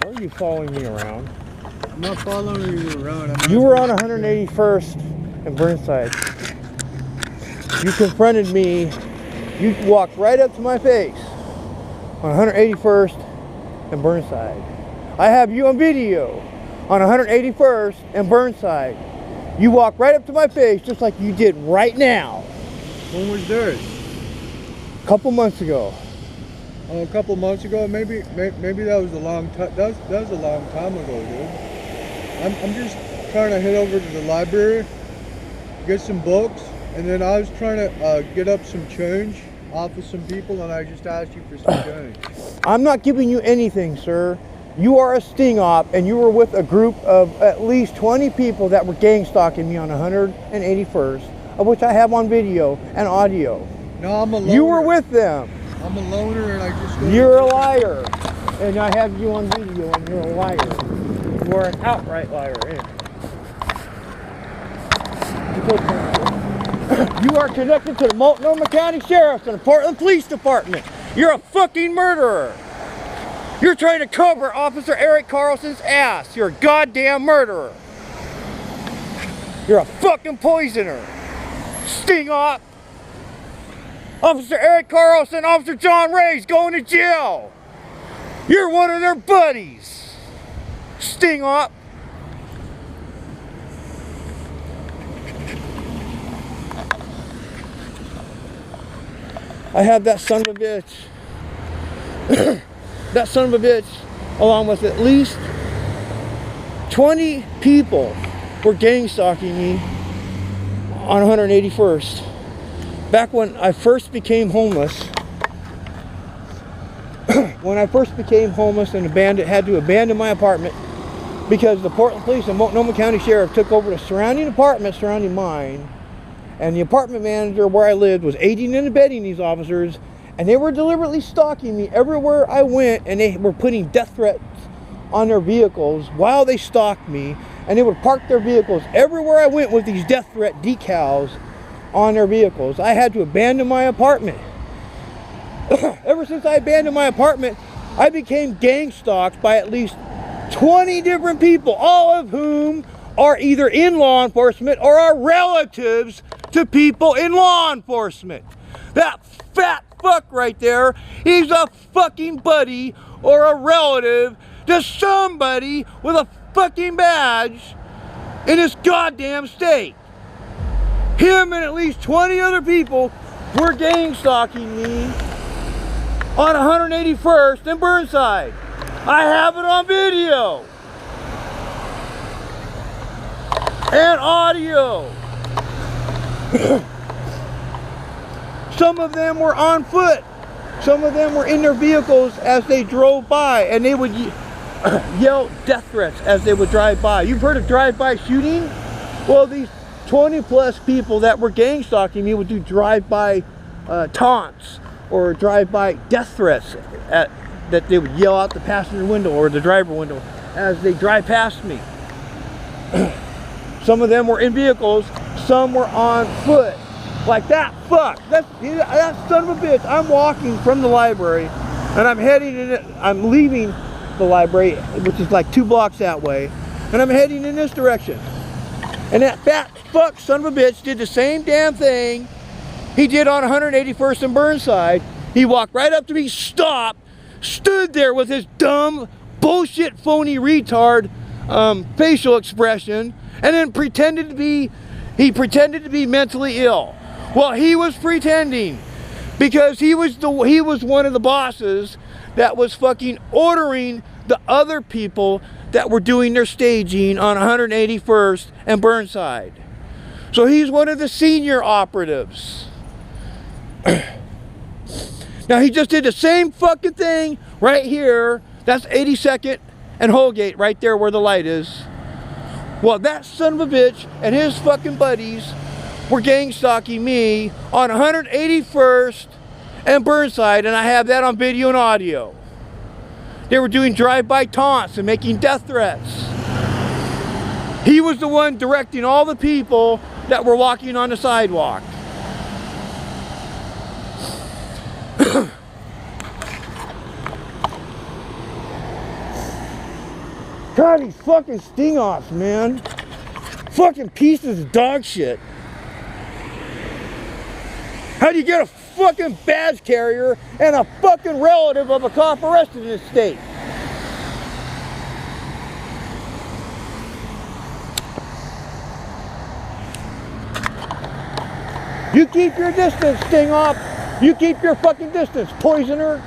Why are you following me around? I'm not following you around. You were on 181st and Burnside. You confronted me. You walked right up to my face on 181st and Burnside. I have you on video on 181st and Burnside. You walked right up to my face just like you did right now. When was this? A couple months ago. Oh, a couple months ago? Maybe that was a long time. That was a long time ago, dude. I'm just trying to head over to the library, get some books, and then I was trying to get up some change off of some people, and I just asked you for some change. I'm not giving you anything, sir. You are a sting op, and you were with a group of at least 20 people that were gang stalking me on 181st, of which I have on video and audio. No, I'm a loner. You were with them. I'm a loner, and I just... You're a liar. And I have you on video, and you're a liar. You are an outright liar. You are connected to the Multnomah County Sheriff's and the Portland Police Department. You're a fucking murderer. You're trying to cover Officer Eric Carlson's ass. You're a goddamn murderer. You're a fucking poisoner. Sting op. Officer Eric Carlson, Officer John Ray's going to jail. You're one of their buddies. Sting op. I have that son of a bitch. That son of a bitch, along with at least 20 people, were gang stalking me on 181st. Back when I first became homeless, and had to abandon my apartment because the Portland Police and Multnomah County Sheriff took over the surrounding apartments surrounding mine, and the apartment manager where I lived was aiding and abetting these officers, and they were deliberately stalking me everywhere I went, and they were putting death threats on their vehicles while they stalked me, and they would park their vehicles everywhere I went with these death threat decals on their vehicles. I had to abandon my apartment. Ever since I abandoned my apartment, I became gang stalked by at least 20 different people, all of whom are either in law enforcement or are relatives to people in law enforcement. That fat fuck right there, he's a fucking buddy or a relative to somebody with a fucking badge in this goddamn state. Him and at least 20 other people were gang stalking me on 181st and Burnside. I have it on video and audio. Some of them were on foot. Some of them were in their vehicles as they drove by, and they would yell death threats as they would drive by. You've heard of drive-by shooting? Well, these 20 plus people that were gang stalking me would do drive-by taunts or drive-by death threats that they would yell out the passenger window or the driver window as they drive past me. Some of them were in vehicles, some were on foot. Like that fuck, that son of a bitch. I'm walking from the library and I'm leaving the library, which is like 2 blocks that way, and I'm heading in this direction. And that fat fuck son of a bitch did the same damn thing he did on 181st and Burnside. He walked right up to me, stopped, stood there with his dumb, bullshit, phony retard facial expression, and then pretended to be mentally ill. Well, he was pretending because he was one of the bosses that was fucking ordering the other people that were doing their staging on 181st and Burnside. So he's one of the senior operatives. Now he just did the same fucking thing right here. That's 82nd and Holgate right there where the light is. Well, that son of a bitch and his fucking buddies were gang stalking me on 181st and Burnside, and I have that on video and audio. They were doing drive-by taunts and making death threats. He was the one directing all the people that were walking on the sidewalk. God, these fucking sting-offs, man. Fucking pieces of dog shit. How do you get a fucking badge carrier and a fucking relative of a cop arrested in this state? You keep your distance, sting-off. You keep your fucking distance, poisoner.